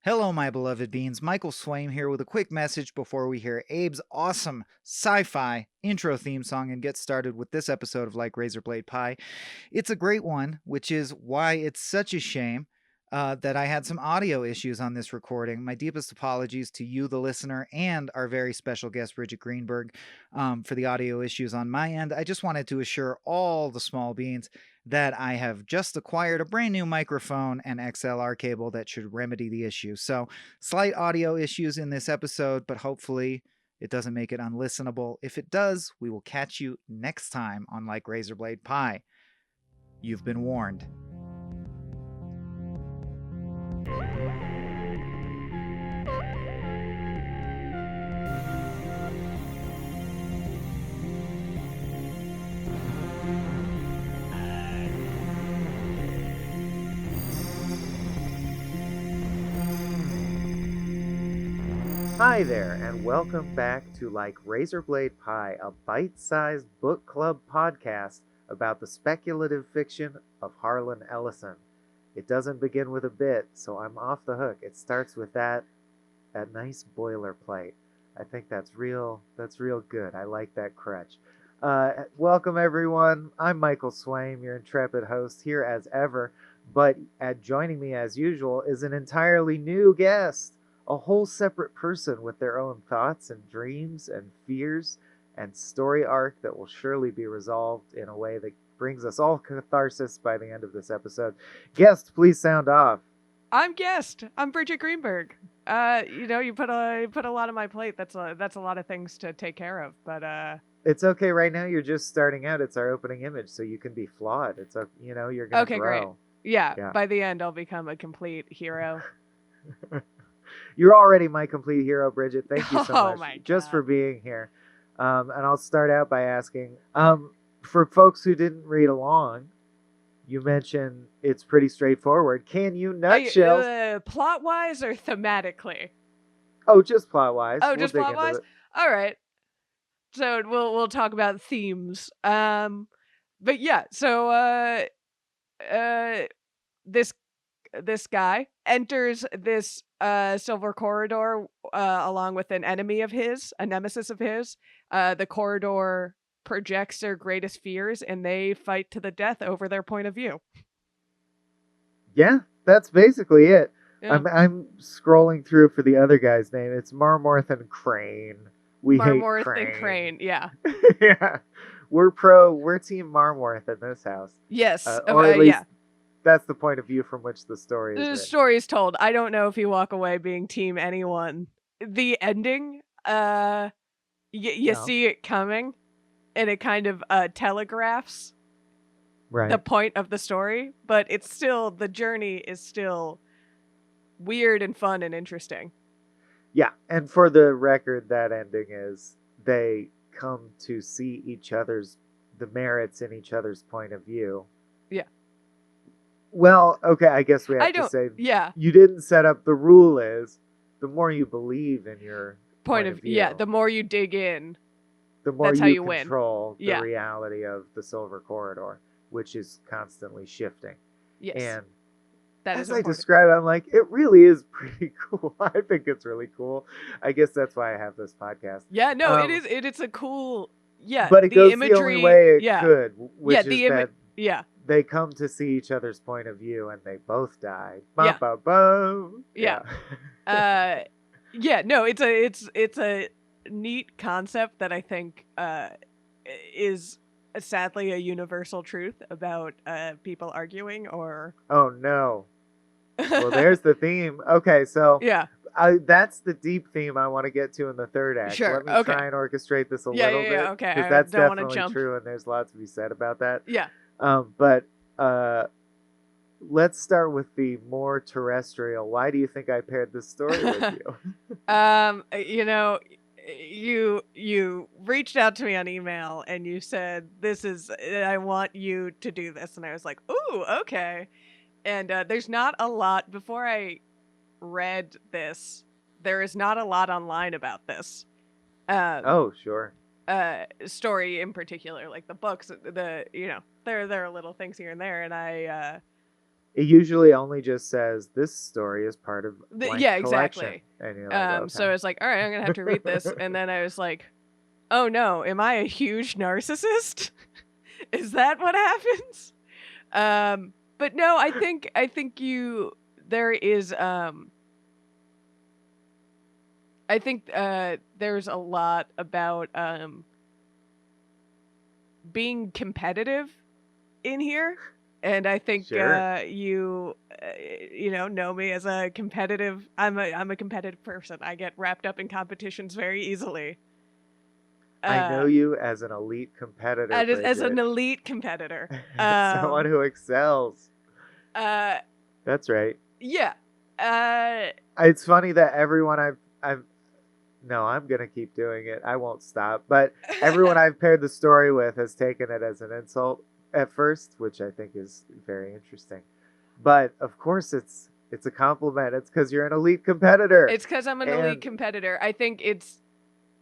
Hello, my beloved beans. Michael Swaim here with a quick message before we hear Abe's awesome sci-fi intro theme song and get started with this episode of Like Razorblade Pie. It's a great one, which is why it's such a shame that I had some audio issues on this recording. My deepest apologies to you, the listener, and our very special guest, Bridgett Greenberg, for the audio issues on my end. I just wanted to assure all the small beans that I have just acquired a brand new microphone and XLR cable that should remedy the issue. So, slight audio issues in this episode, but hopefully it doesn't make it unlistenable. If it does, we will catch you next time on Like Razorblade Pie. You've been warned. Hi there, and welcome back to Like Razorblade Pie, a bite-sized book club podcast about the speculative fiction of Harlan Ellison. It doesn't begin with a bit, so I'm off the hook. It starts with that nice boilerplate. I think that's real good. I like that crutch. Welcome everyone. I'm Michael Swaim, your intrepid host, here as ever, but joining me as usual is an entirely new guest. A whole separate person with their own thoughts and dreams and fears and story arc that will surely be resolved in a way that brings us all catharsis by the end of this episode. Guest, please sound off. I'm Guest. I'm Bridgett Greenberg. You put a lot on my plate. That's a lot of things to take care of. But it's okay. Right now, you're just starting out. It's our opening image, so you can be flawed. It's you're gonna okay, grow. Great. Yeah. By the end, I'll become a complete hero. You're already my complete hero, Bridgett. Thank you so oh much my God. just for being here. And I'll start out by asking, for folks who didn't read along, you mentioned it's pretty straightforward. Can you nutshell? Plot-wise or thematically? Oh, just plot-wise. Oh, just plot-wise? All right. So we'll talk about themes. But yeah, so this guy enters this silver corridor along with an enemy of his, a nemesis of his. The corridor projects their greatest fears, and they fight to the death over their point of view. Yeah, that's basically it. Yeah. I'm scrolling through for the other guy's name. It's Marmorth and Crane. Marmorth hate Crane. And Crane, yeah. Yeah. We're team Marmorth in this house. Yes. Or at least yeah. That's the point of view from which the story is written. The story is told. I don't know if you walk away being team anyone. The ending, you see it coming, and it kind of telegraphs the point of the story, but it's still, the journey is still weird and fun and interesting. Yeah, and for the record, that ending is they come to see the merits in each other's point of view. Yeah. Well, okay, I guess we have to say, yeah, you didn't set up, the rule is, the more you believe in your point of view. Yeah, the more you dig in, the more that's you how you control win. The reality of the silver corridor, which is constantly shifting. Yes. And that as is I describe it, I'm like, it really is pretty cool. I think it's really cool. I guess that's why I have this podcast. Yeah, no, it is. It's a cool, but it goes the only way it could, which is that they come to see each other's point of view and they both die. Yeah. No, it's a neat concept that I think is sadly a universal truth about people arguing or... Oh, no. Well, there's the theme. Okay, so... Yeah. That's the deep theme I want to get to in the third act. Sure. Let me try and orchestrate this a little bit. Okay. Because that's definitely true, and there's lots to be said about that. Yeah. But let's start with the more terrestrial. Why do you think I paired this story with you? You reached out to me on email and you said, I want you to do this. And I was like, ooh, okay. And there's not a lot, before I read this, there is not a lot online about this. Oh, sure. Story in particular, like the books, there are little things here and there. And It usually only just says this story is part of blank Yeah, collection, exactly. and you're like, okay. So I was like, all right, I'm gonna have to read this, and then I was like, oh no, am I a huge narcissist? Is that what happens? But no, I think there is I think there's a lot about being competitive in here, and I think Sure. you know me as a competitive. I'm a competitive person. I get wrapped up in competitions very easily. I know you as an elite competitor, As an Bridgett. elite competitor. Someone who excels. Uh, That's right. yeah. It's funny that everyone I've no, I'm gonna keep doing it. I won't stop. But everyone I've paired the story with has taken it as an insult at first, which I think is very interesting. But of course, it's a compliment. It's because you're an elite competitor. It's because I'm an And elite competitor. I think it's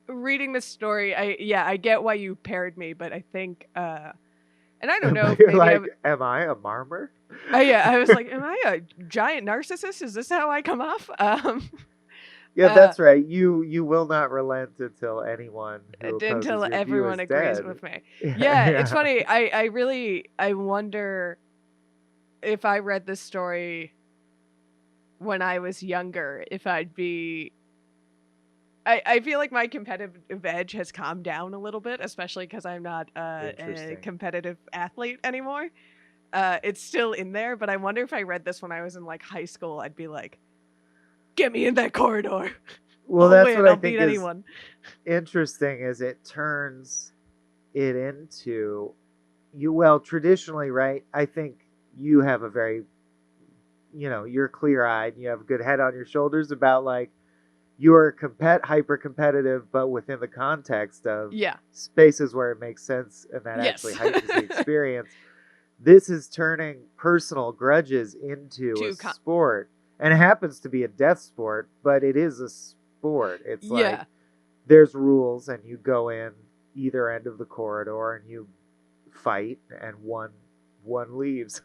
reading this story. I get why you paired me, but I think and I don't know if you're maybe like, am I a marmor? yeah, I was like, am I a giant narcissist? Is this how I come off? Yeah, that's right. You will not relent until anyone who opposes until your view everyone is agrees dead. with me. Yeah, Yeah, it's yeah. funny. I really wonder if I read this story when I was younger, if I'd be. I feel like my competitive edge has calmed down a little bit, especially because I'm not a Interesting. competitive athlete anymore. It's still in there, but I wonder if I read this when I was in like high school, I'd be like, "Get me in that corridor! Well, I'll that's what win. I I'll think beat is anyone." interesting is it turns it into you well traditionally, right? I think you have a very you're clear-eyed, you have a good head on your shoulders about like you're hyper competitive, but within the context of Yeah. spaces where it makes sense and that actually Yes. heightens the experience. This is turning personal grudges into a To sport, and it happens to be a death sport, but it is a sport. It's like yeah. there's rules, and you go in either end of the corridor and you fight, and one leaves.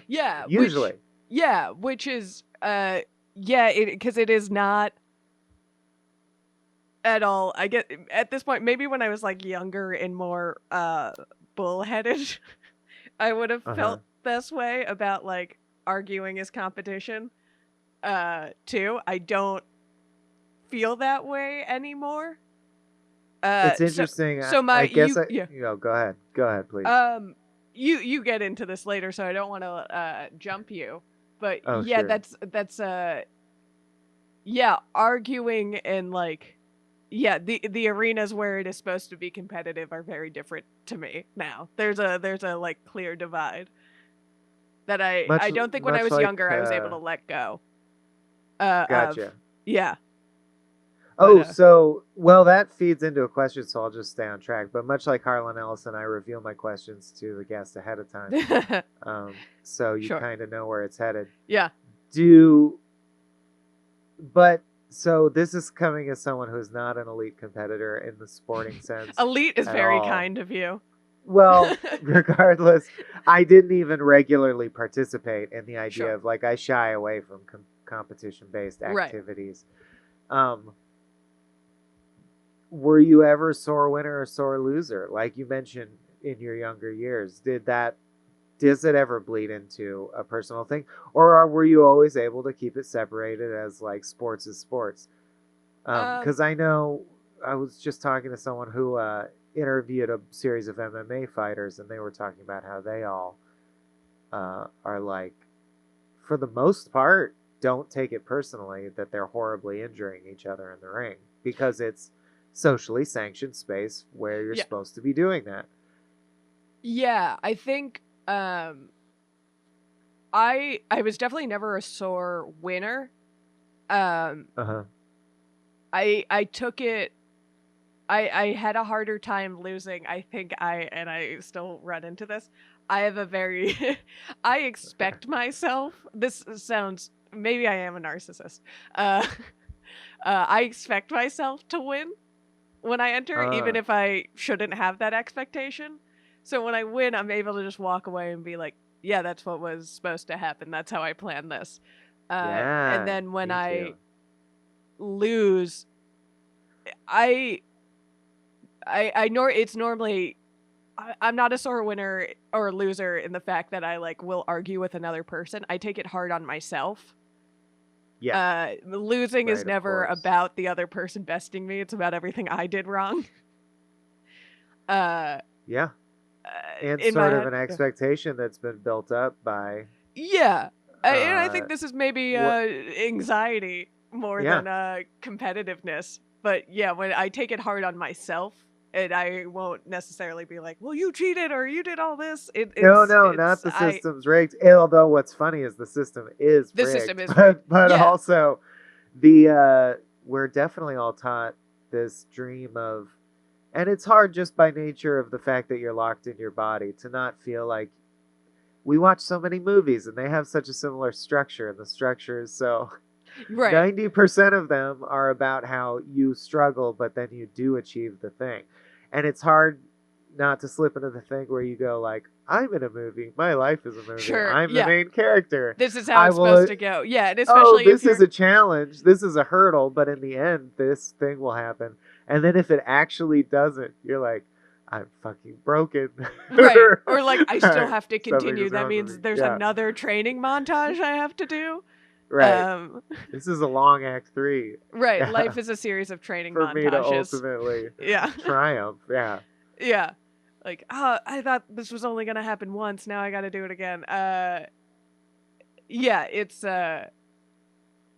Yeah, Usually. which is because it is not at all. I get at this point, maybe when I was like younger and more bullheaded, I would have Uh-huh. felt this way about like arguing as competition too. I don't feel that way anymore. It's interesting. So I my guess go ahead. Go ahead, please. you get into this later, so I don't want to jump you. But Oh, yeah, sure. that's arguing and like the arenas where it is supposed to be competitive are very different to me now. There's a like clear divide that I don't think when I Much was like younger I was able to let go of. gotcha. Yeah. Oh, But so well that feeds into a question, so I'll just stay on track. But much like Harlan Ellison, I reveal my questions to the guest ahead of time, so you sure. kind of know where it's headed. Yeah. But so this is coming as someone who's not an elite competitor in the sporting sense. Elite is at very all. kind of you. Well, regardless, I didn't even regularly participate in the idea Sure. of like I shy away from competition-based activities. Right. Were you ever a sore winner or sore loser? Like you mentioned in your younger years, does it ever bleed into a personal thing, or were you always able to keep it separated as like sports is sports? Because I know I was just talking to someone who interviewed a series of MMA fighters, and they were talking about how they all are like, for the most part, don't take it personally that they're horribly injuring each other in the ring because it's socially sanctioned space where you're supposed to be doing that. Yeah, I think I was definitely never a sore winner. Uh-huh. I took it. I had a harder time losing. I think I still run into this. I have a very I expect myself. This sounds maybe I am a narcissist. I expect myself to win when I enter, even if I shouldn't have that expectation. So when I win, I'm able to just walk away and be like, that's what was supposed to happen. That's how I planned this. Yeah, And then when me I too. lose, it's normally I'm not a sore winner or loser in the fact that I like will argue with another person. I take it hard on myself. Yeah, Losing right, is of never course. about the other person besting me. It's about everything I did wrong. Yeah, and In my sort of head. an expectation that's been built up by Yeah. And I uh think this is maybe what anxiety more yeah. than competitiveness. But yeah, when I take it hard on myself, and I won't necessarily be like, "Well, you cheated or you did all this." No, It's no, not it's the I system's rigged. Although what's funny is the system is the system rigged, is rigged. but Yeah. also the we're definitely all taught this dream of, and it's hard just by nature of the fact that you're locked in your body to not feel like we watch so many movies and they have such a similar structure, and the structure is so Right. 90% of them are about how you struggle, but then you do achieve the thing. And it's hard not to slip into the thing where you go like, I'm in a movie. My life is a movie. Sure. I'm the Yeah. main character. This is how I it's will, supposed to go. Yeah, and oh, especially if this you're is a challenge. This is a hurdle, but in the end, this thing will happen. And then if it actually doesn't, you're like, I'm fucking broken. right. Or like I still have to Something continue. is That wrong with means me. there's Yeah. another training montage I have to do. Right. This is a long act 3. Right. Yeah. Life is a series of training For me to montages. ultimately Yeah. triumph. Yeah. Yeah. Like, I thought this was only gonna happen once. Now I got to do it again.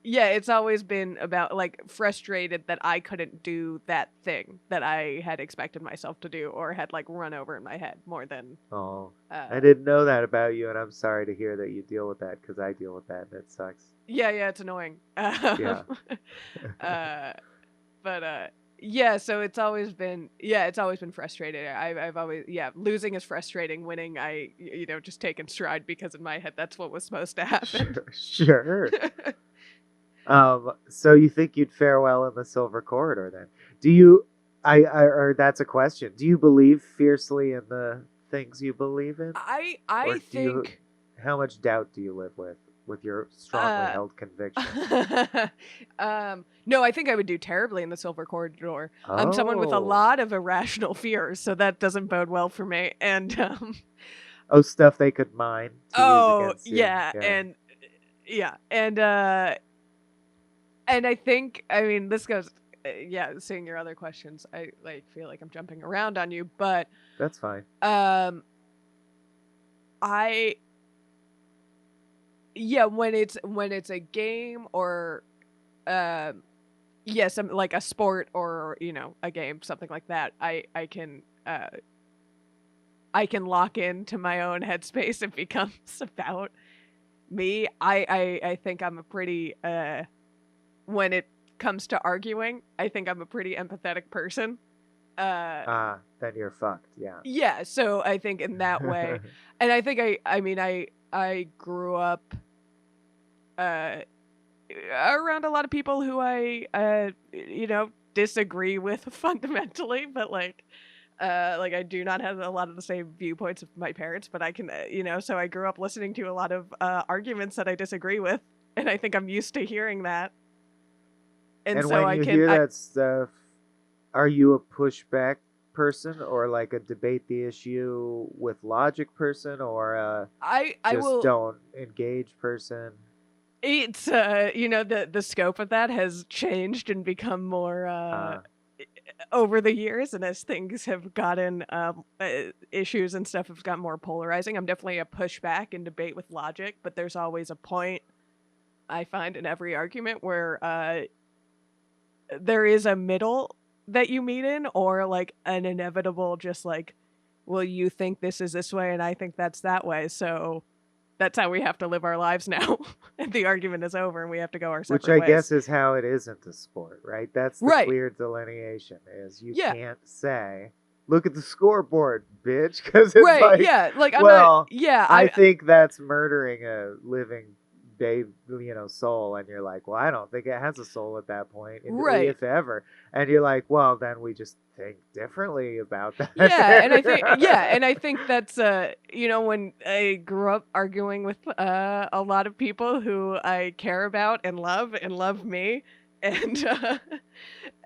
Yeah, it's always been about like frustrated that I couldn't do that thing that I had expected myself to do or had like run over in my head more than. Oh, I didn't know that about you, and I'm sorry to hear that you deal with that because I deal with that, and it sucks. Yeah, it's annoying. Yeah. But yeah, so it's always been frustrating. I've always losing is frustrating. Winning, I just take in stride because in my head that's what was supposed to happen. Sure. So you think you'd fare well in the Silver Corridor then? Do you? Or that's a question. Do you believe fiercely in the things you believe in? I Or think. How much doubt do you live with your strongly held conviction? No, I think I would do terribly in the Silver Corridor. I'm someone with a Oh. lot of irrational fears, so that doesn't bode well for me. And Oh, stuff they could mine to use against you. And I think, I mean, this goes, seeing your other questions, I like feel like I'm jumping around on you, but That's fine. when it's a game or some like a sport or a game, something like that, I can lock into my own headspace. It becomes about me. I think I'm a pretty when it comes to arguing, I think I'm a pretty empathetic person. Then you're fucked. Yeah. Yeah, so I think in that way, and I think I grew up around a lot of people who I disagree with fundamentally, but like I do not have a lot of the same viewpoints of my parents, but I can so I grew up listening to a lot of arguments that I disagree with, and I think I'm used to hearing that. And so when you hear that stuff, are you a pushback person or like a debate the issue with logic person or a don't engage person? It's the scope of that has changed and become more over the years, and as things have gotten issues and stuff have gotten more polarizing. I'm definitely a pushback and debate with logic, but there's always a point I find in every argument where there is a middle that you meet in, or like an inevitable just like, well, you think this is this way and I think that's that way, so that's how we have to live our lives now. And the argument is over and we have to go our separate ways. Which I guess is how it is in the sport, right? That's the clear delineation is you can't say, look at the scoreboard, bitch, because it's I think that's murdering a living soul, and you're like, well, I don't think it has a soul at that point, Right. if ever. And you're like, well, then we just think differently about that. Yeah, and I think that's when I grew up arguing with a lot of people who I care about and love me, and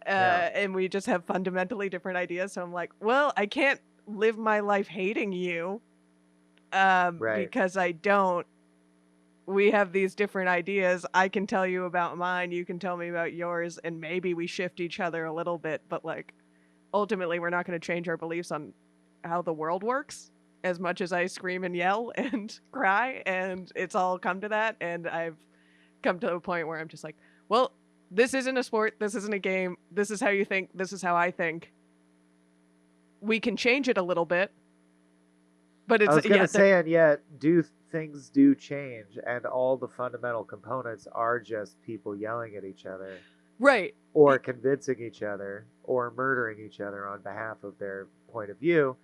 and we just have fundamentally different ideas. So I'm like, well, I can't live my life hating you, Right. because I don't. We have these different ideas. I can tell you about mine, you can tell me about yours, and maybe we shift each other a little bit, but like ultimately we're not going to change our beliefs on how the world works as much as I scream and yell and cry, and it's all come to that, and I've come to a point where I'm just like, well, this isn't a sport, this isn't a game, this is how you think, this is how I think. We can change it a little bit, but it's I was gonna say, and yet things do change, and all the fundamental components are just people yelling at each other, right, or convincing each other, or murdering each other on behalf of their point of view.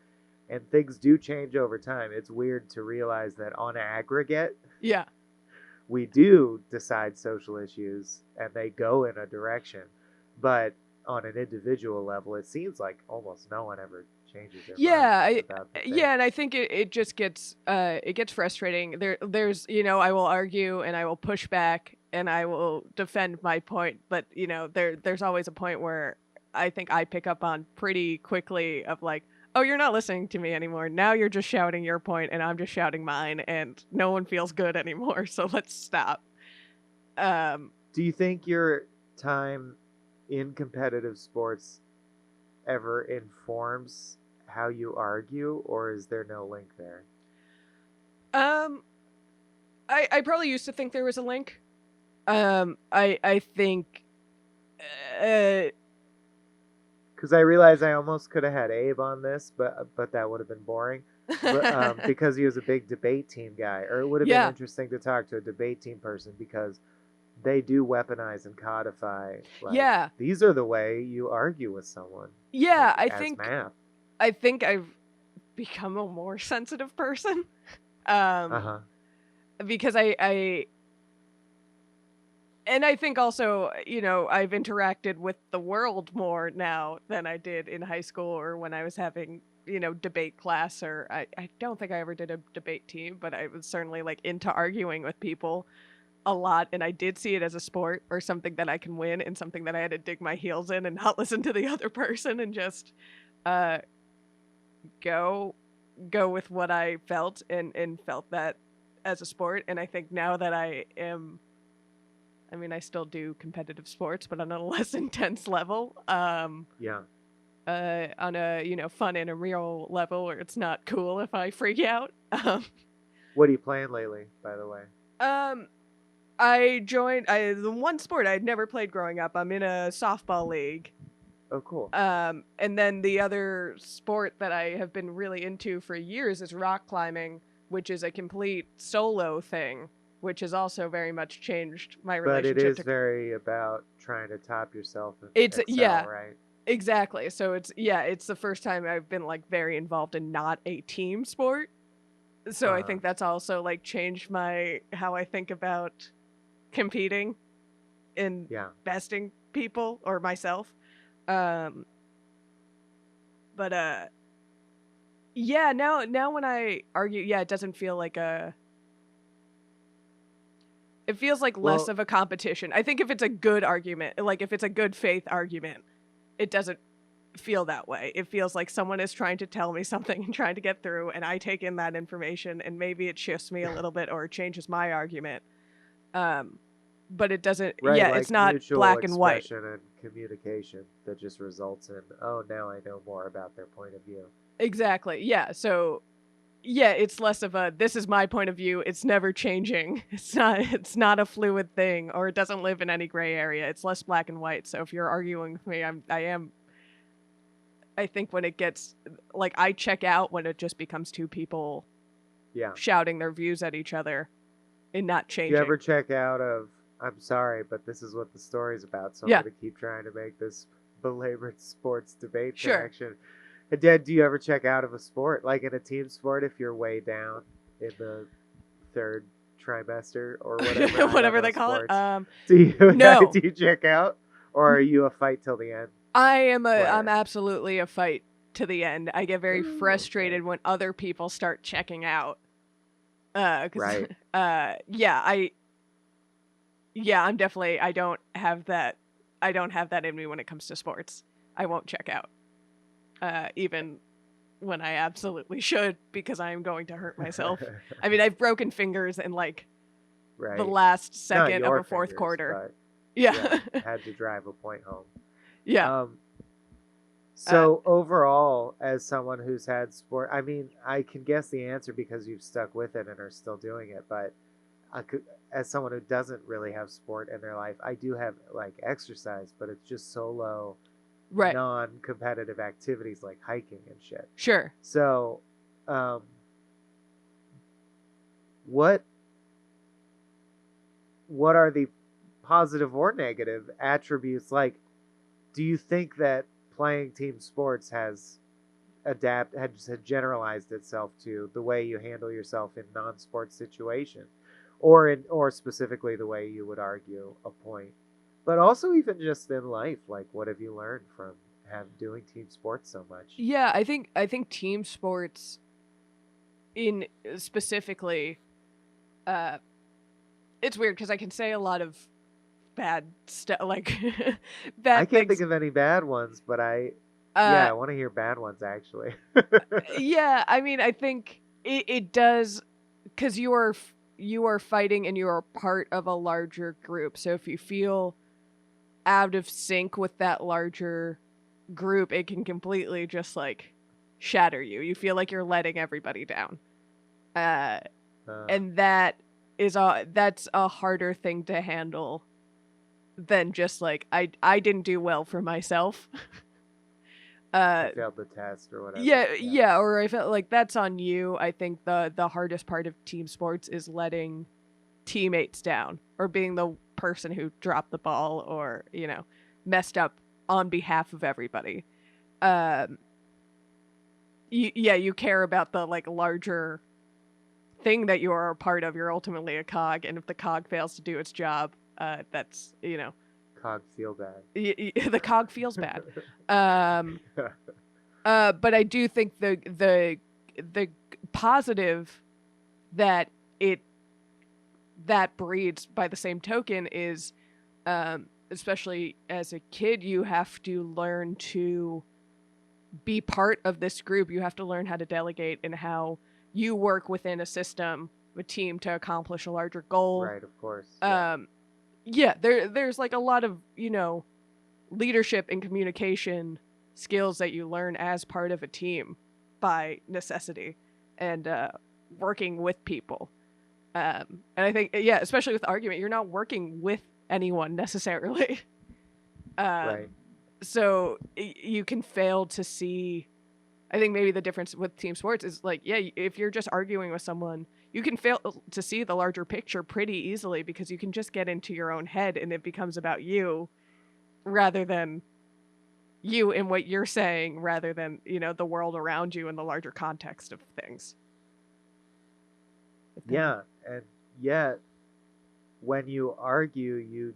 And things do change over time. It's weird to realize that on aggregate, yeah, we do decide social issues and they go in a direction, but on an individual level, it seems like almost no one ever changes their mind about the thing. and I think it just gets frustrating. There's I will argue and I will push back and I will defend my point, but there's always a point where I think I pick up on pretty quickly of like, oh, you're not listening to me anymore. Now you're just shouting your point and I'm just shouting mine, and no one feels good anymore. So let's stop. Do you think your time in competitive sports ever informs how you argue, or is there no link there? I probably used to think there was a link. I think because I realize I almost could have had Abe on this, but that would have been boring. But, because he was a big debate team guy, or it would have been interesting to talk to a debate team person, because they do weaponize and codify. Like, these are the way you argue with someone. Yeah, like, math. I think I've become a more sensitive person. Because and I think also, I've interacted with the world more now than I did in high school or when I was having, debate class, or I don't think I ever did a debate team, but I was certainly like into arguing with people a lot, and I did see it as a sport or something that I can win and something that I had to dig my heels in and not listen to the other person and just go with what I felt and felt that as a sport. And I think now that I still do competitive sports, but on a less intense level. On a fun and a real level where it's not cool if I freak out. What are you playing lately, by the way? I joined the one sport I'd never played growing up. I'm in a softball league. Oh, cool. And then the other sport that I have been really into for years is rock climbing, which is a complete solo thing, which has also very much changed my relationship. But it is very about trying to top yourself and excel, right? Exactly. So it's the first time I've been like very involved in not a team sport. So I think that's also like changed how I think about competing and besting people or myself. Now when I argue, it doesn't feel like it feels like less of a competition. I think if it's a good argument, like if it's a good faith argument, it doesn't feel that way. It feels like someone is trying to tell me something and trying to get through, and I take in that information and maybe it shifts me a little bit or it changes my argument. But it doesn't, like it's not black and white. And communication that just results in, oh, now I know more about their point of view. Exactly. Yeah. So it's less of a, this is my point of view, it's never changing. It's not a fluid thing, or it doesn't live in any gray area. It's less black and white. So if you're arguing with me, I think when it gets like, I check out when it just becomes two people shouting their views at each other and not changing. Do you ever check out of, I'm sorry, but this is what the story's about, so I'm going to keep trying to make this belabored sports debate connection. Do you ever check out of a sport, like in a team sport, if you're way down in the third trimester or whatever. I whatever don't they know call sports. it. Do you No. do you check out, or are you a fight till the end? I'm player? absolutely a fight to the end. I get very Ooh, frustrated okay. when other people start checking out. 'Cause, Right. I'm definitely, I don't have that in me when it comes to sports. I won't check out. Even when I absolutely should, because I am going to hurt myself. I mean, I've broken fingers in like Right. the last Not second of your a fourth fingers, quarter. but Yeah. had to drive a point home. Yeah. So overall, as someone who's had sport, I mean, I can guess the answer because you've stuck with it and are still doing it. But as someone who doesn't really have sport in their life, I do have like exercise, but it's just solo, Right. non-competitive activities like hiking and shit. Sure. So, what are the positive or negative attributes? Like, do you think that playing team sports has generalized itself to the way you handle yourself in non-sports situations, or specifically the way you would argue a point, but also even just in life? Like, what have you learned from doing team sports so much? Yeah, I think team sports in specifically, it's weird because I can say a lot of bad stuff, like bad I can't things. think of any bad ones, but I want to hear bad ones actually. Yeah, I mean, I think it does, because you are fighting and you are part of a larger group. So if you feel out of sync with that larger group, it can completely just like shatter you. You feel like you're letting everybody down. And that's a harder thing to handle than just like I didn't do well for myself. I failed the test or whatever. Yeah, or I felt like that's on you. I think the hardest part of team sports is letting teammates down, or being the person who dropped the ball, or messed up on behalf of everybody. You care about the like larger thing that you are a part of. You're ultimately a cog, and if the cog fails to do its job, that's Cog feel bad. The cog feels bad. But I do think the positive that breeds by the same token is, especially as a kid, you have to learn to be part of this group. You have to learn how to delegate and how you work within a system, a team, to accomplish a larger goal. Right, of course. There's like a lot of leadership and communication skills that you learn as part of a team by necessity, and working with people. And I think, especially with argument, you're not working with anyone necessarily. Right. So you can fail to see. I think maybe the difference with team sports is like, if you're just arguing with someone, you can fail to see the larger picture pretty easily, because you can just get into your own head and it becomes about you rather than you and what you're saying, rather than, the world around you and the larger context of things. Yeah, and yet when you argue,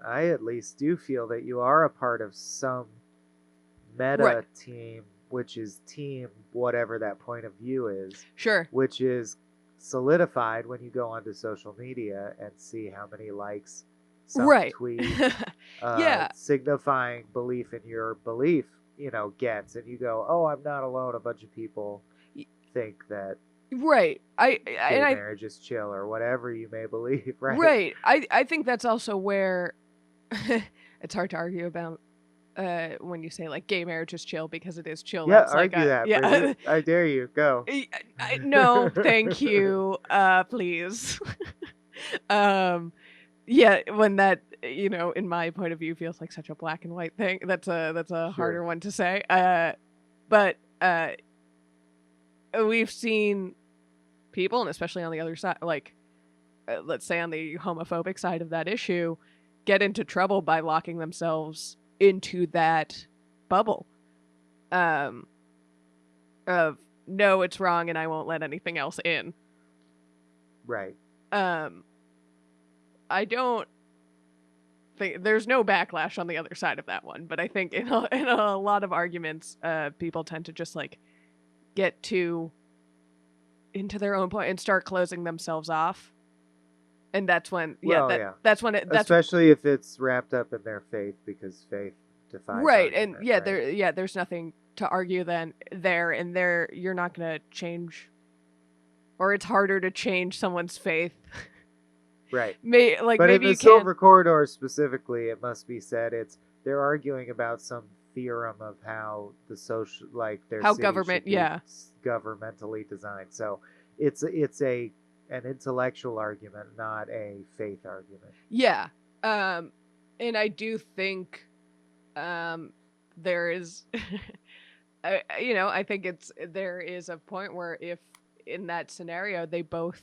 I at least do feel that you are a part of some meta team, which is team whatever that point of view is. Sure. Which is solidified when you go onto social media and see how many likes some tweet signifying belief in your belief, gets, and you go, oh, I'm not alone. A bunch of people think that gay marriage is chill, or whatever you may believe, right? Right. I think that's also where it's hard to argue about when you say like gay marriage is chill, because it is chill. Yeah, That's argue like that. Yeah. I dare you. Go. No, thank you. Please. When that, in my point of view, feels like such a black and white thing. That's a harder one to say. But we've seen people, and especially on the other side, like let's say on the homophobic side of that issue, get into trouble by locking themselves into that bubble of no, it's wrong and I won't let anything else in. Right. I don't think there's no backlash on the other side of that one, but I think in a lot of arguments, people tend to just like get too into their own point and start closing themselves off. And that's when, that's when that's especially if it's wrapped up in their faith, because faith defies right. argument, And there's nothing to argue then there, you're not going to change, or it's harder to change someone's faith. Right. But in maybe the you Silver Corridor specifically, it must be said, they're arguing about some theorem of how the social, like their how city government, should be governmentally designed. So it's an intellectual argument, not a faith argument. Yeah. And I do think there is I think there is a point where if in that scenario they both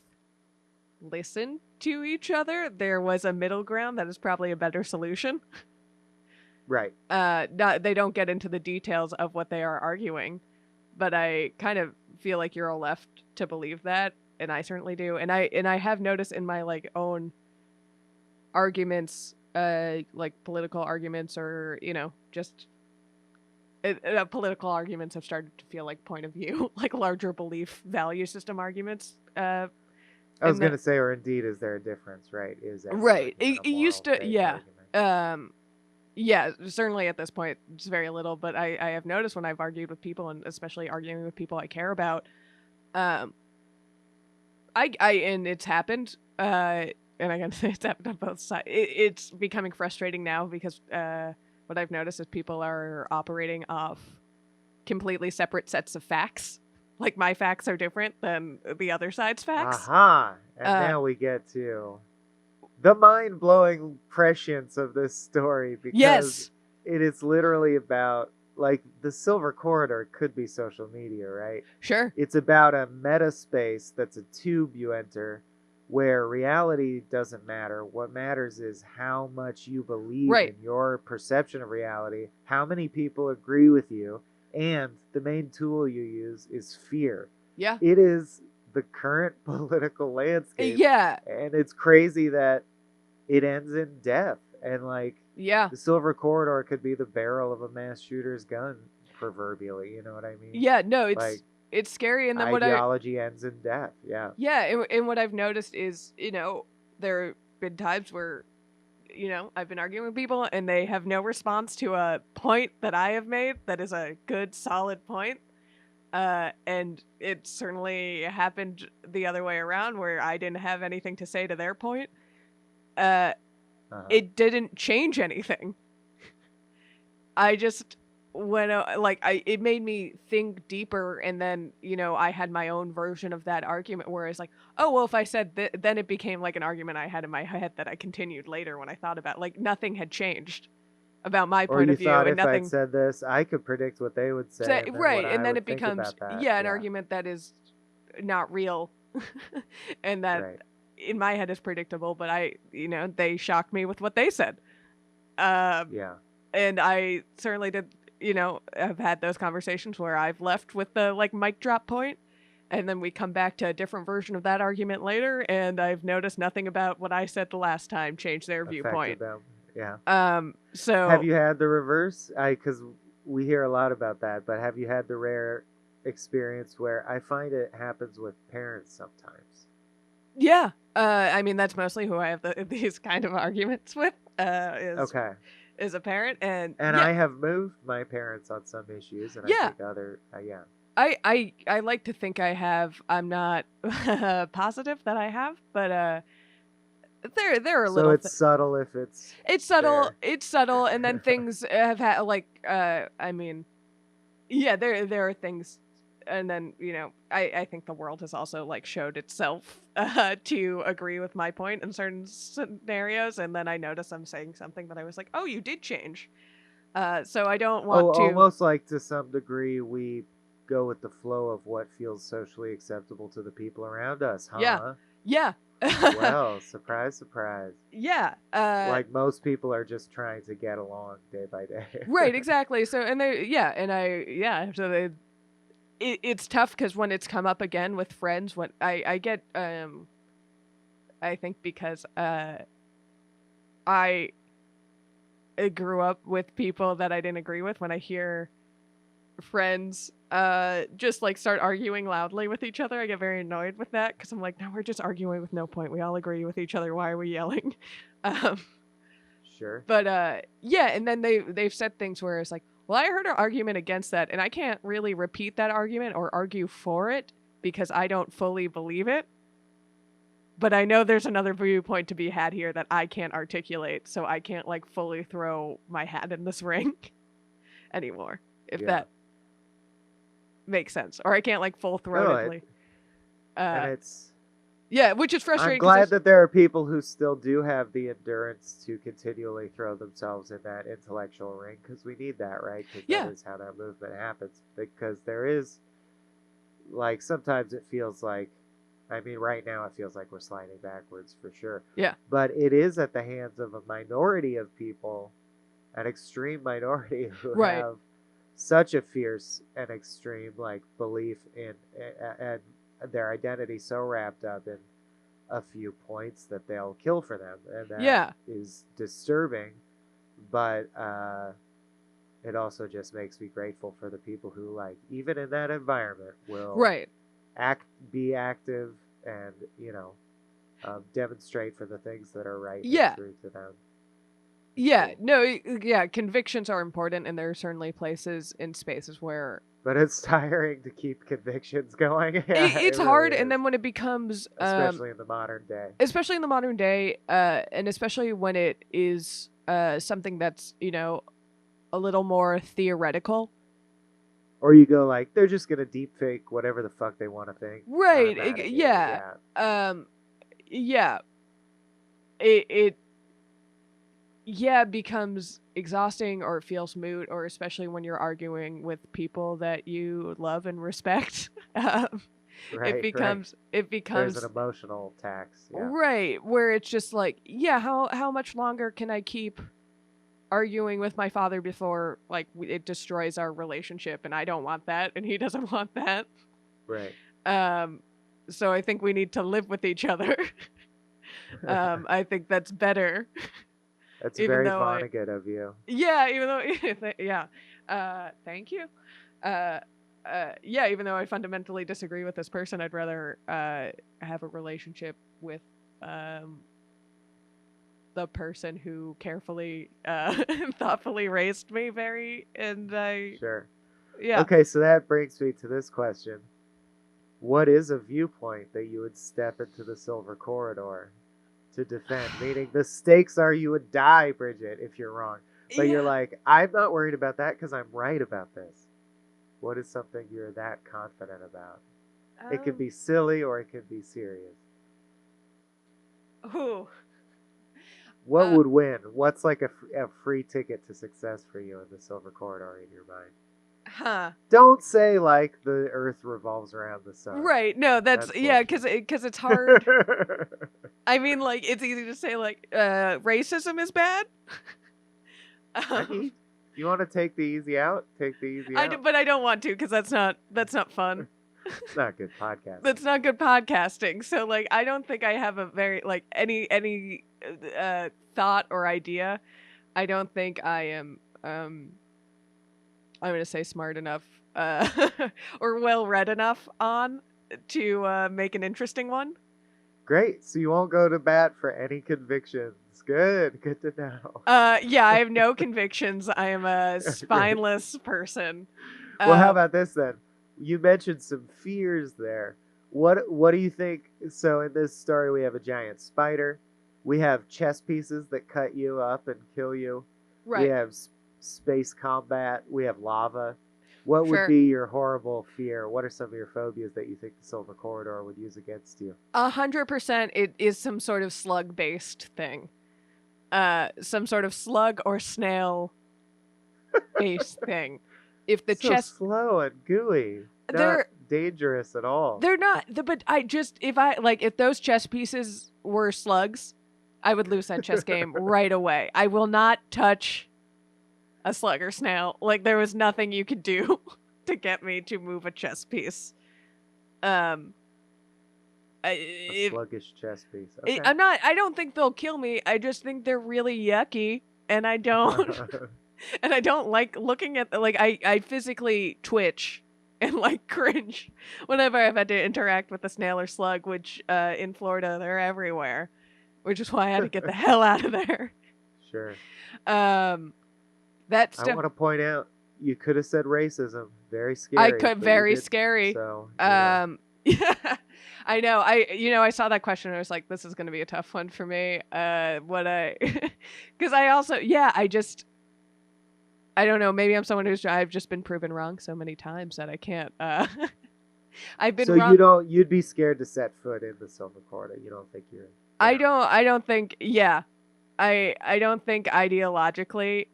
listen to each other, there was a middle ground that is probably a better solution. Right. They don't get into the details of what they are arguing, but I kind of feel like you're all left to believe that, and I certainly do. And I have noticed in my like own arguments, like political arguments, or just political arguments have started to feel like point of view, like larger belief value system arguments. I was going to say, or indeed, is there a difference, right? Is right. It used to, yeah. Yeah, certainly at this point, it's very little, but I have noticed when I've argued with people, and especially arguing with people I care about, and it's happened, and I gotta say it's happened on both sides. It's becoming frustrating now because what I've noticed is people are operating off completely separate sets of facts. Like my facts are different than the other side's facts. Aha! And now we get to the mind-blowing prescience of this story, because it is literally about, like, the Silver Corridor could be social media, right? Sure. It's about a meta space that's a tube you enter where reality doesn't matter. What matters is how much you believe in your perception of reality, how many people agree with you, and the main tool you use is fear. Yeah. It is the current political landscape. Yeah. And it's crazy that it ends in death. And like, the Silver Corridor could be the barrel of a mass shooter's gun, proverbially. You know what I mean? Yeah, no, it's scary. And then ideology ends in death. Yeah. Yeah. And what I've noticed is, there have been times where, I've been arguing with people and they have no response to a point that I have made that is a good, solid point. And it certainly happened the other way around where I didn't have anything to say to their point. It didn't change anything. I just went, it made me think deeper, and then, I had my own version of that argument where it's like, oh, well, if I said then it became like an argument I had in my head that I continued later when I thought about, like, nothing had changed about my point of view. Or you thought and if nothing I'd said this, I could predict what they would say. And then it becomes, an argument that is not real. And that in my head is predictable, but they shocked me with what they said. And I certainly did, have had those conversations where I've left with the like mic drop point, and then we come back to a different version of that argument later, and I've noticed nothing about what I said the last time changed their viewpoint. Them. Yeah. So have you had the reverse? Because we hear a lot about that, but have you had the rare experience where I find it happens with parents sometimes? Yeah. I mean, that's mostly who I have these kind of arguments with. Is a parent, and I have moved my parents on some issues, and I think other I like to think I have. I'm not positive that I have, but there are little. So it's subtle if it's subtle. there. It's subtle, and then things have had like I mean, there are things, and then I think the world has also like showed itself to agree with my point in certain scenarios, and then I notice I'm saying something that I was like, oh, you did change. So I don't want to. Almost like to some degree we go with the flow of what feels socially acceptable to the people around us, huh? Yeah. Well, surprise, surprise. Yeah. Like most people are just trying to get along day by day. Right, exactly. So, so it's tough because when it's come up again with friends, when I get, I think because I grew up with people that I didn't agree with. When I hear friends just like start arguing loudly with each other, I get very annoyed with that because I'm like, no, we're just arguing with no point. We all agree with each other. Why are we yelling? um Sure. but yeah, and then they've said things where it's like, well, I heard an argument against that and I can't really repeat that argument or argue for it because I don't fully believe it, but I know there's another viewpoint to be had here that I can't articulate, so I can't like fully throw my hat in this ring anymore, if that makes sense. Or I can't like full throatedly. And it's yeah, which is frustrating. I'm glad that there are people who still do have the endurance to continually throw themselves in that intellectual ring, because we need that, right? Because that is how that movement happens. Because there is, like, sometimes it feels like, I mean, right now it feels like we're sliding backwards for sure. Yeah. But it is at the hands of a minority of people, an extreme minority who have such a fierce and extreme like belief in and their identity so wrapped up in a few points that they'll kill for them, and that is disturbing. But it also just makes me grateful for the people who, like, even in that environment, will be active and demonstrate for the things that are right and true to them. Convictions are important, and there are certainly places and spaces where... But it's tiring to keep convictions going. It's really hard, is. and then when it becomes... especially in the modern day. Especially in the modern day, and especially when it is something that's, a little more theoretical. Or you go like, they're just going to deep fake whatever the fuck they want to think. Right, It becomes exhausting, or it feels moot, or especially when you're arguing with people that you love and respect. It becomes there's an emotional tax. Right, where it's just like, how much longer can I keep arguing with my father before like it destroys our relationship, and I don't want that and he doesn't want that. Right. So I think we need to live with each other. I think that's better. That's very Vonnegut of you. Yeah, even though thank you. Even though I fundamentally disagree with this person, I'd rather have a relationship with the person who carefully and thoughtfully raised me Sure. Yeah. Okay, so that brings me to this question. What is a viewpoint that you would step into the silver corridor to defend? Meaning the stakes are you would die, Bridgett, if you're wrong. But you're like, I'm not worried about that because I'm right about this. What is something you're that confident about? It could be silly or it could be serious. Ooh. What would win? What's like a free ticket to success for you in the silver corridor in your mind? Huh. Don't say like the earth revolves around the sun. Right. No, that's because it's hard. I mean, like, it's easy to say like racism is bad. You want to take the easy out? Take the easy out. But I don't want to, because that's not fun. It's not good podcasting. That's not good podcasting. So like, I don't think I have a very like any thought or idea. I don't think I am I'm going to say smart enough or well read enough on to make an interesting one. Great. So you won't go to bat for any convictions. Good to know. Yeah, I have no convictions. I am a spineless person. Well, how about this then? You mentioned some fears there. What do you think? So in this story, we have a giant spider. We have chess pieces that cut you up and kill you. Right. We have space combat. We have lava. What would be your horrible fear? What are some of your phobias that you think the Silver Corridor would use against you? 100% it is some sort of slug-based thing. Some sort of slug or snail-based thing. If the chess slow and gooey, not dangerous at all. They're not. But if those chess pieces were slugs, I would lose that chess game right away. I will not touch a slug or snail. Like, there was nothing you could do to get me to move a chess piece. A sluggish chess piece. Okay. I don't think they'll kill me. I just think they're really yucky, and I don't and I don't like looking at like I physically twitch and like cringe whenever I've had to interact with a snail or slug, which in Florida they're everywhere, which is why I had to get the hell out of there. Sure. That stuff. I want to point out you could have said racism. Very scary. I could. Very scary. So, yeah. I know. I saw that question and I was like, this is going to be a tough one for me. Because I also, I don't know. Maybe I'm someone I've just been proven wrong so many times that I can't. I've been wrong. So you'd be scared to set foot in the Silver Corridor. You don't think you're. Yeah. I don't think. Yeah, I don't think ideologically,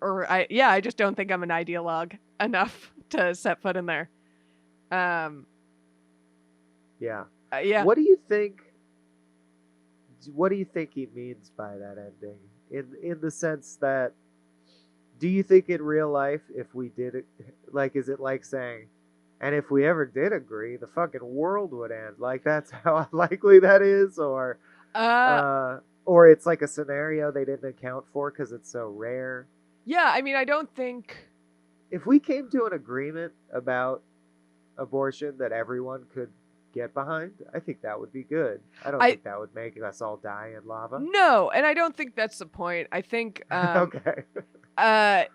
I just don't think I'm an ideologue enough to set foot in there. Yeah. Yeah. What do you think? What do you think he means by that ending? In the sense that, do you think in real life, if we did it, like, is it like saying, and if we ever did agree, the fucking world would end? Like, that's how unlikely that is, or it's like a scenario they didn't account for because it's so rare. Yeah, I mean, I don't think. If we came to an agreement about abortion that everyone could get behind, I think that would be good. I don't think that would make us all die in lava. No, and I don't think that's the point. I think okay. I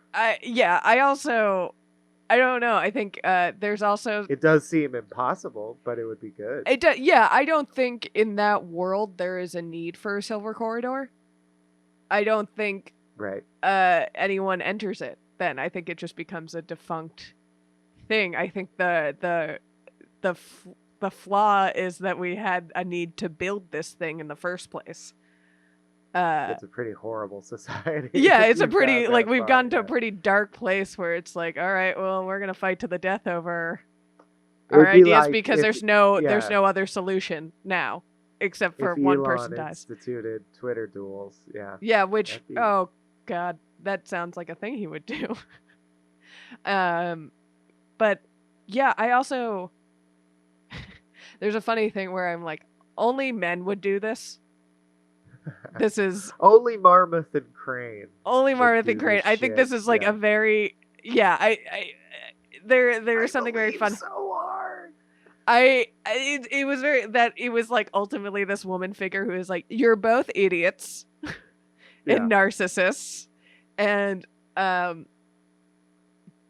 don't know. I think there's also, it does seem impossible, but it would be good. It does. Yeah, I don't think in that world there is a need for a Silver Corridor. I don't think anyone enters it. Then I think it just becomes a defunct thing. I think the flaw is that we had a need to build this thing in the first place. It's a pretty horrible society. Yeah, it's a pretty, like, we've gotten to a pretty dark place where it's like, all right, well, we're gonna fight to the death over our ideas because there's no other solution now except for one person dies. Instituted Twitter duels. Yeah. Yeah, which oh god, that sounds like a thing he would do. But yeah, I also there's a funny thing where I'm like, only men would do this. This is only Marmoth and Crane. Only Marmoth and Crane. I think this is like a very there's something very fun. So hard. It was very that it was like ultimately this woman figure who is like, you're both idiots and narcissists and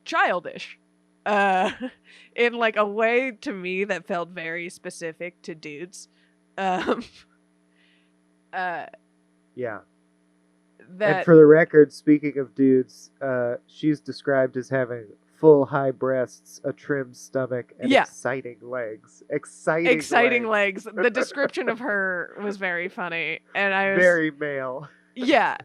childish. In like a way to me that felt very specific to dudes. Yeah. That, and for the record, speaking of dudes, she's described as having full high breasts, a trimmed stomach, and exciting legs. Exciting legs. The description of her was very funny, and I was very male. Yeah.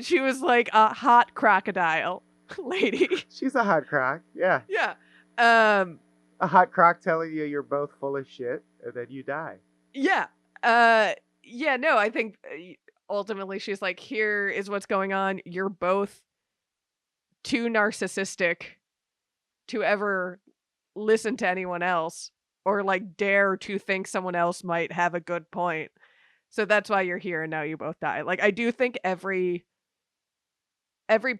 She was like a hot crocodile lady. She's a hot croc. Yeah. Yeah. A hot croc telling you you're both full of shit, and then you die. Yeah. Yeah, no, I think ultimately she's like, here is what's going on. You're both too narcissistic to ever listen to anyone else or like dare to think someone else might have a good point. So that's why you're here and now you both die. Like, I do think every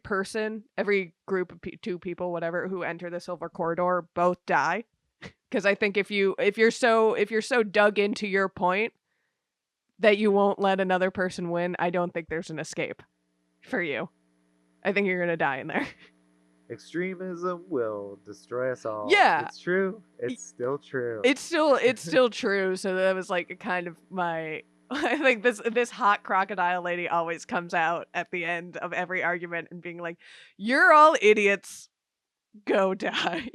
person, every group of two people, whatever, who enter the Silver Corridor both die. Because I think if you're so dug into your point that you won't let another person win, I don't think there's an escape for you. I think you're gonna die in there. Extremism will destroy us all. Yeah, it's true. It's still true. It's still true. So that was like kind of my. I think this hot crocodile lady always comes out at the end of every argument and being like, "You're all idiots. Go die."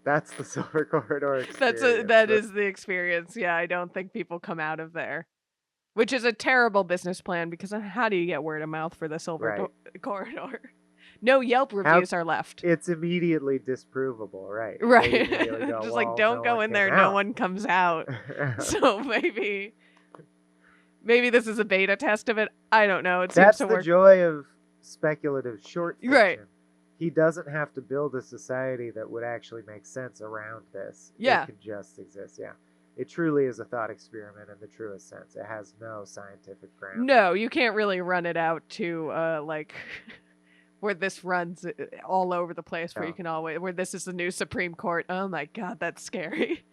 That's the Silver Corridor experience. That is the experience. Yeah, I don't think people come out of there. Which is a terrible business plan because how do you get word of mouth for the Silver Corridor? No Yelp reviews are left. It's immediately disprovable, right? Right. Go, just like, don't go in there. No one comes out. So maybe this is a beta test of it. I don't know. That's the joy of speculative short fiction. Right. He doesn't have to build a society that would actually make sense around this. Yeah. It can just exist. Yeah. it truly is a thought experiment in the truest sense. It has no scientific ground. No, you can't really run it out to like where this runs all over the place, where you can always where this is the new Supreme Court. Oh my God, that's scary.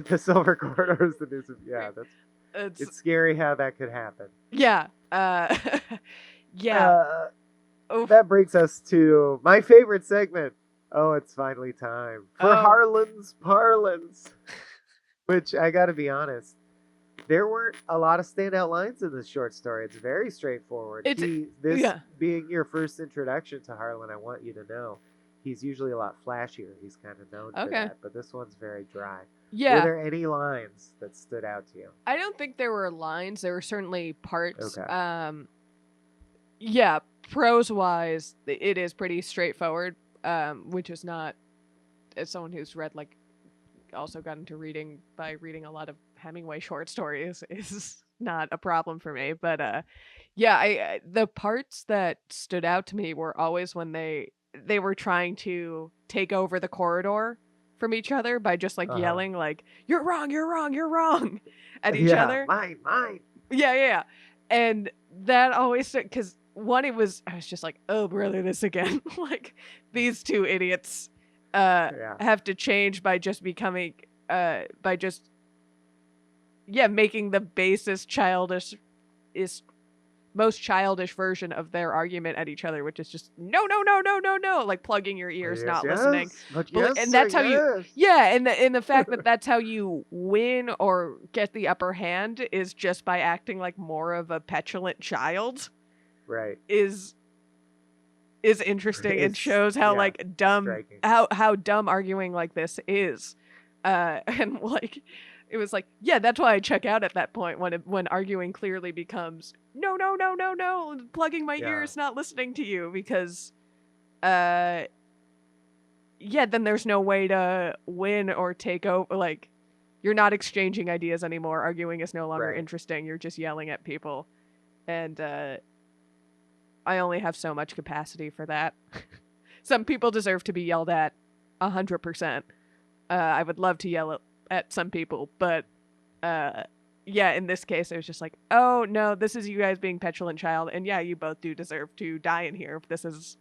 The Silver Corridor is the new. Yeah, it's scary how that could happen. Yeah. Yeah. That brings us to my favorite segment. Oh, it's finally time for Harlan's Parlance. Which, I gotta be honest, there weren't a lot of standout lines in this short story. It's very straightforward. Being your first introduction to Harlan, I want you to know, he's usually a lot flashier. He's kind of known for that, but this one's very dry. Yeah. Were there any lines that stood out to you? I don't think there were lines. There were certainly parts. Okay. Yeah, prose-wise, it is pretty straightforward, which is not, as someone who's read, like, also got into reading by reading a lot of Hemingway short stories, is not a problem for me. But, yeah, the parts that stood out to me were always when they were trying to take over the corridor from each other by just, like, yelling, like, you're wrong, you're wrong, you're wrong, at each other. Mine. Yeah. And that always, because one, I was just like, oh, really, this again? Like, these two idiots have to change by just becoming, making the basest, most childish version of their argument at each other, which is just, no, like plugging your ears, not listening. And that's how and the fact that that's how you win or get the upper hand is just by acting like more of a petulant child. Right. Is interesting and shows how like dumb striking. how dumb arguing like this is. And like it was like, yeah, that's why I check out at that point when arguing clearly becomes no, plugging my ears, not listening to you, because then there's no way to win or take over. Like, you're not exchanging ideas anymore. Arguing is no longer interesting. You're just yelling at people. And I only have so much capacity for that. Some people deserve to be yelled at 100%. I would love to yell at some people, but in this case, it was just like, oh no, this is you guys being petulant child, and yeah, you both do deserve to die in here if this is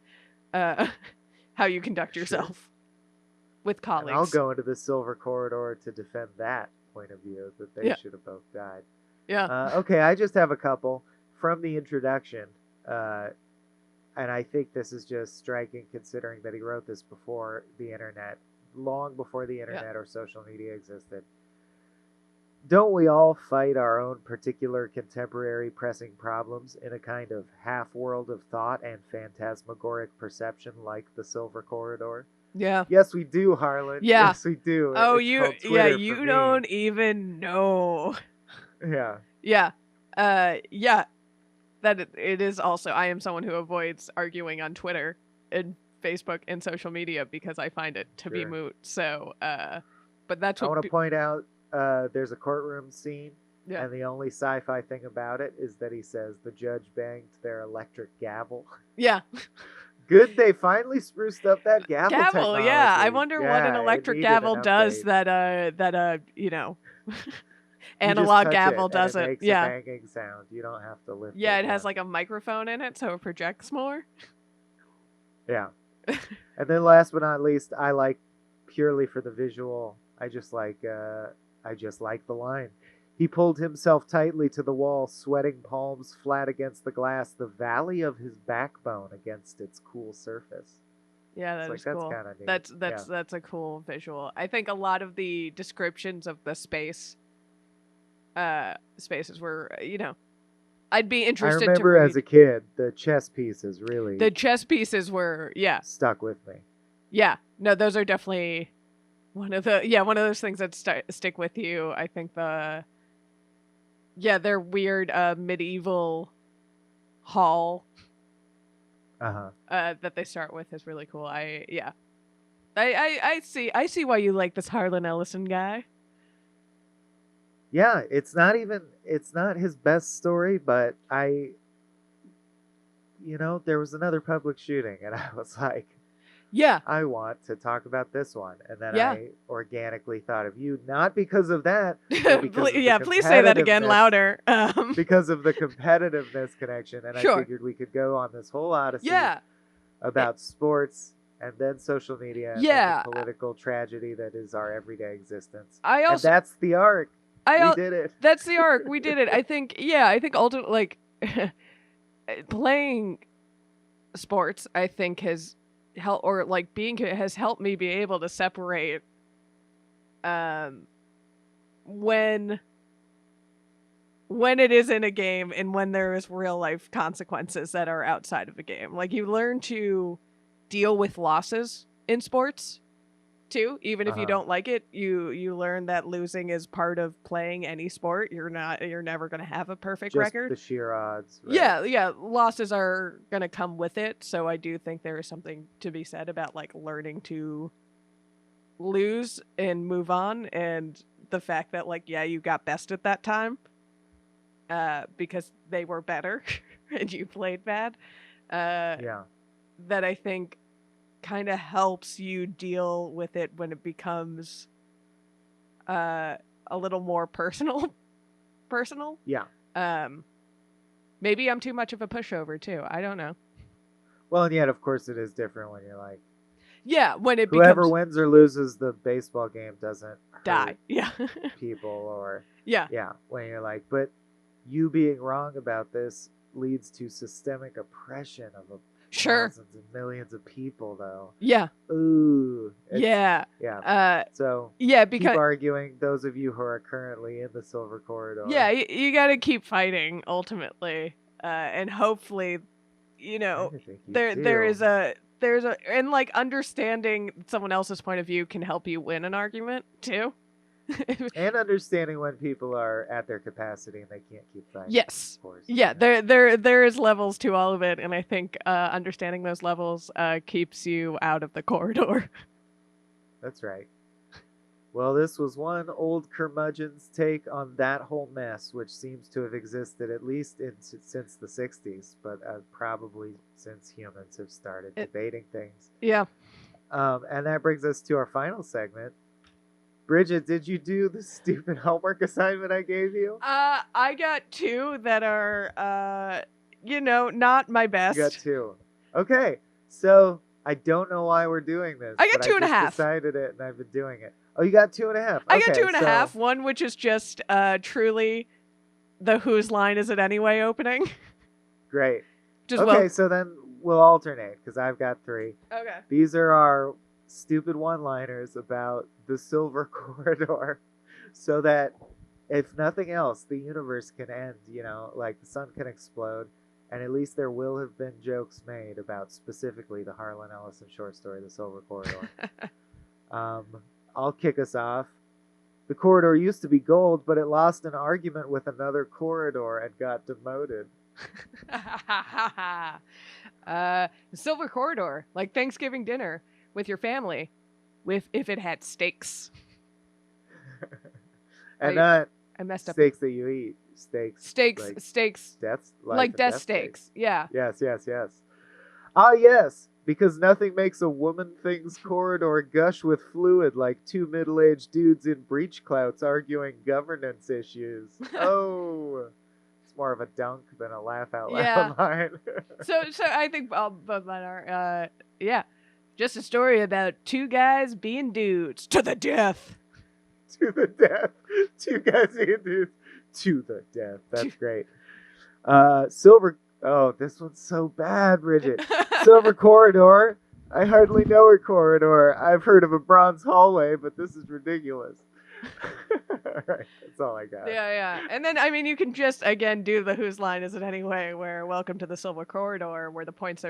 how you conduct yourself with colleagues. And I'll go into the Silver Corridor to defend that point of view, that they should have both died. Yeah. Okay, I just have a couple from the introduction. And I think this is just striking, considering that he wrote this before the internet, long before the internet or social media existed. Don't we all fight our own particular contemporary pressing problems in a kind of half-world of thought and phantasmagoric perception like the Silver Corridor? Yeah. Yes, we do, Harlan. Yeah. Yes, we do. Oh, you don't even know. Yeah. Yeah. That it is also, I am someone who avoids arguing on Twitter and Facebook and social media because I find it to be moot. So, but that's what I want to point out. There's a courtroom scene, and the only sci-fi thing about it is that he says the judge banged their electric gavel. Yeah. Good, they finally spruced up that gavel technology. Yeah. I wonder what an electric gavel does that you know, analog gavel doesn't. It makes a banging sound. You don't have to lift. Yeah, it has like a microphone in it, so it projects more. Yeah. And then last but not least, I like, purely for the visual, I just like the line. He pulled himself tightly to the wall, sweating palms flat against the glass, the valley of his backbone against its cool surface. Yeah, that is cool. That's kind of neat. That's a cool visual. I think a lot of the descriptions of the spaces were, you know, I'd be interested to read. I remember as a kid, the chess pieces really. The chess pieces were, stuck with me. Yeah, no, those are definitely one of those things that stick with you. I think their weird medieval hall that they start with is really cool. I see why you like this Harlan Ellison guy. Yeah, it's not his best story, but there was another public shooting and I was like, Yeah. I want to talk about this one. And then Yeah. I organically thought of you, not because of that, but because of Yeah, the please say that again competitiveness- louder. Because of the competitiveness connection. And Sure. I figured we could go on this whole odyssey Yeah. about sports and then social media and Yeah. then the political tragedy that is our everyday existence. I also And that's the arc. We did it. That's the arc. We did it. I think ultimately, like, playing sports, I think has helped, or like has helped me be able to separate when it is in a game and when there is real life consequences that are outside of a game. Like, you learn to deal with losses in sports too, even if you don't like it. You learn that losing is part of playing any sport. You're never going to have a perfect Just record. the sheer odds. Right? Yeah, losses are going to come with it. So I do think there is something to be said about like learning to lose and move on, and the fact that like, yeah, you got bested that time because they were better and you played bad. Yeah. That I think kind of helps you deal with it when it becomes a little more personal. Yeah. Maybe I'm too much of a pushover too. I don't know. Well, and yet, of course, it is different when you're like, Yeah, when it whoever becomes wins or loses the baseball game doesn't die. hurt Yeah. people, or Yeah. when you're like, but you being wrong about this leads to systemic oppression of Sure. thousands and millions of people, though. Yeah. Ooh. Yeah. So yeah, keep because arguing, those of you who are currently in the Silver Corridor. yeah, you got to keep fighting ultimately, and hopefully, you know, I think you there's do. a and like understanding someone else's point of view can help you win an argument too. And understanding when people are at their capacity and they can't keep fighting. Yes. Of course. Yeah, there is levels to all of it, and I think understanding those levels keeps you out of the corridor. That's right. Well, this was one old curmudgeon's take on that whole mess, which seems to have existed at least since the 60s, but probably since humans have started debating things. Yeah. And that brings us to our final segment. Bridgett, did you do the stupid homework assignment I gave you? I got two that are, not my best. You got two. Okay, so I don't know why we're doing this. I got two and a half. Decided it, and I've been doing it. Oh, you got 2.5. I got two and a half. One which is just truly the whose line is it anyway opening. Great. Just so then we'll alternate because I've got 3. Okay. These are our stupid one-liners about the Silver Corridor, so that if nothing else, the universe can end. Like the sun can explode, and at least there will have been jokes made about specifically the Harlan Ellison short story, The Silver Corridor. I'll kick us off. The corridor used to be gold, but it lost an argument with another corridor and got demoted. The Silver Corridor, like Thanksgiving dinner with your family, if it had steaks. And not I messed up. Steaks that you eat. Steaks. Like death steaks. Yeah. Yes. Ah, yes. Because nothing makes a woman thing's corridor gush with fluid like 2 middle-aged dudes in breech clouts arguing governance issues. Oh, it's more of a dunk than a laugh out loud line. So I think both mine are, just a story about 2 guys being dudes to the death. To the death. 2 guys being dudes to the death. That's great. Silver. Oh, this one's so bad, Bridgett. Silver Corridor. I hardly know a corridor. I've heard of a bronze hallway, but this is ridiculous. All right, that's all I got. Yeah. And then, I mean, you can just, again, do the whose line is it anyway, where welcome to the Silver Corridor, where the points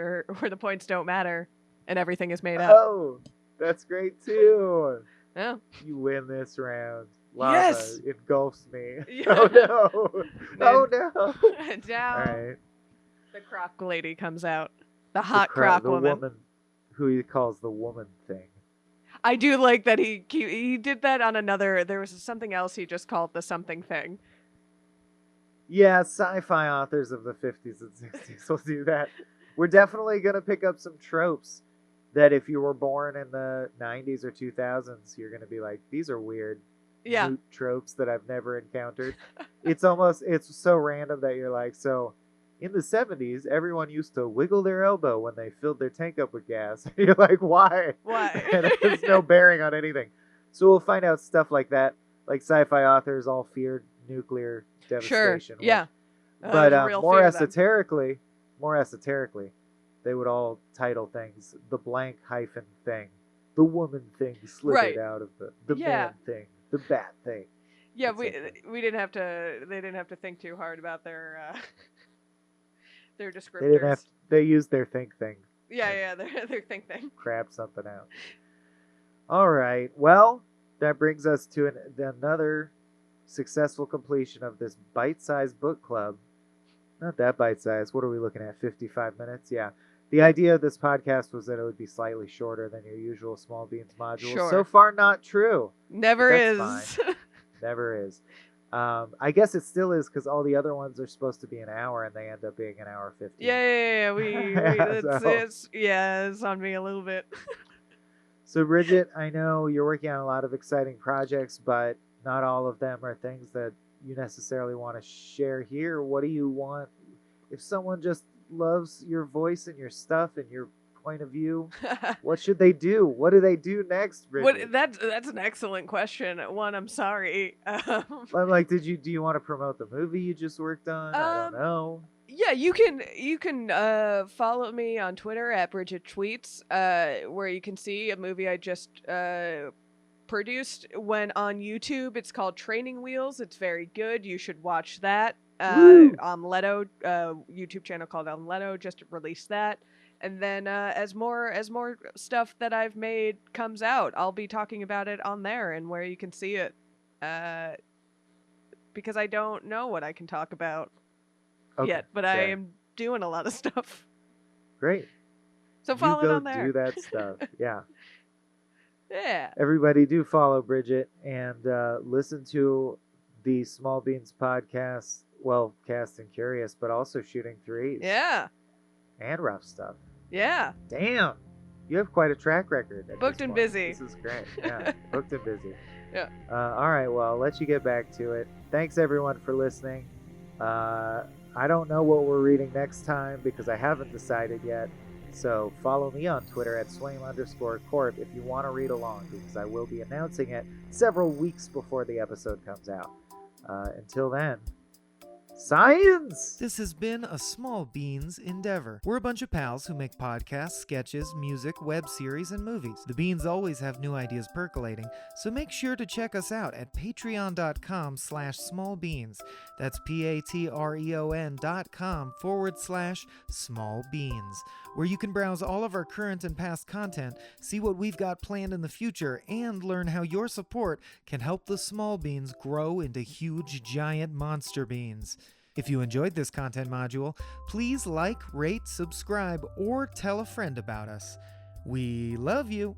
don't matter and everything is made up. Oh, that's great too. Yeah. You win this round. Lava Yes! engulfs me. Yeah. Oh no. Oh no. Down. All right. The croc lady comes out. The hot croc the woman who he calls the woman thing. I do like that he did that on another. There was something else he just called the something thing. Yeah, sci-fi authors of the 50s and 60s will do that. We're definitely going to pick up some tropes that if you were born in the 90s or 2000s, you're going to be like, these are weird Yeah. moot tropes that I've never encountered. It's so random that you're like, so in the 70s, everyone used to wiggle their elbow when they filled their tank up with gas. You're like, why? Why? And it has no bearing on anything. So we'll find out stuff like that. Like sci-fi authors all feared nuclear devastation. Sure. Yeah. But there's a real more fear then. esoterically, they would all title things the blank hyphen thing, the woman thing slithered Right. out of the Yeah. man thing, the bat thing. Yeah, etc. we didn't have to. They didn't have to think too hard about their their descriptors. They didn't have. They used their think thing. Yeah, their think thing. Crap something out. All right. Well, that brings us to another successful completion of this bite-sized book club. Not that bite-sized. What are we looking at? 55 minutes? Yeah. The idea of this podcast was that it would be slightly shorter than your usual Small Beans module. Sure. So far, not true. Never That's is. Never is. I guess it still is because all the other ones are supposed to be an hour and they end up being an hour 15. Yeah. So- It's on me a little bit. So, Bridgett, I know you're working on a lot of exciting projects, but not all of them are things that you necessarily want to share here. What do you want? If someone just loves your voice and your stuff and your point of view, what should they do? What do they do next, Bridgett? That's an excellent question. One, I'm sorry. I'm like, do you want to promote the movie you just worked on? I don't know. Yeah, you can follow me on Twitter at Bridgett Tweets, where you can see a movie I just produced. When on YouTube, it's called Training Wheels. It's very good. You should watch that. Leto, YouTube channel called Leto just released that. And then as more stuff that I've made comes out, I'll be talking about it on there and where you can see it. Because I don't know what I can talk about yet, but I am doing a lot of stuff. Great. So follow it on You there. go do that stuff. Yeah. Yeah. Everybody do follow Bridgett and listen to the Small Beans podcast. Well, Cast and Curious, but also Shooting Threes. Yeah. And Rough Stuff. Yeah. Damn. You have quite a track record. at Booked this and point. busy. This is great. Yeah. Booked and busy. Yeah. All right. Well, I'll let you get back to it. Thanks, everyone, for listening. I don't know what we're reading next time because I haven't decided yet. So follow me on Twitter at Swaim_Corp if you want to read along, because I will be announcing it several weeks before the episode comes out. Until then, science! This has been a Small Beans endeavor. We're a bunch of pals who make podcasts, sketches, music, web series, and movies. The Beans always have new ideas percolating, so make sure to check us out at patreon.com/smallbeans. That's patreon.com/smallbeans, where you can browse all of our current and past content, see what we've got planned in the future, and learn how your support can help the small beans grow into huge, giant monster beans. If you enjoyed this content module, please like, rate, subscribe, or tell a friend about us. We love you.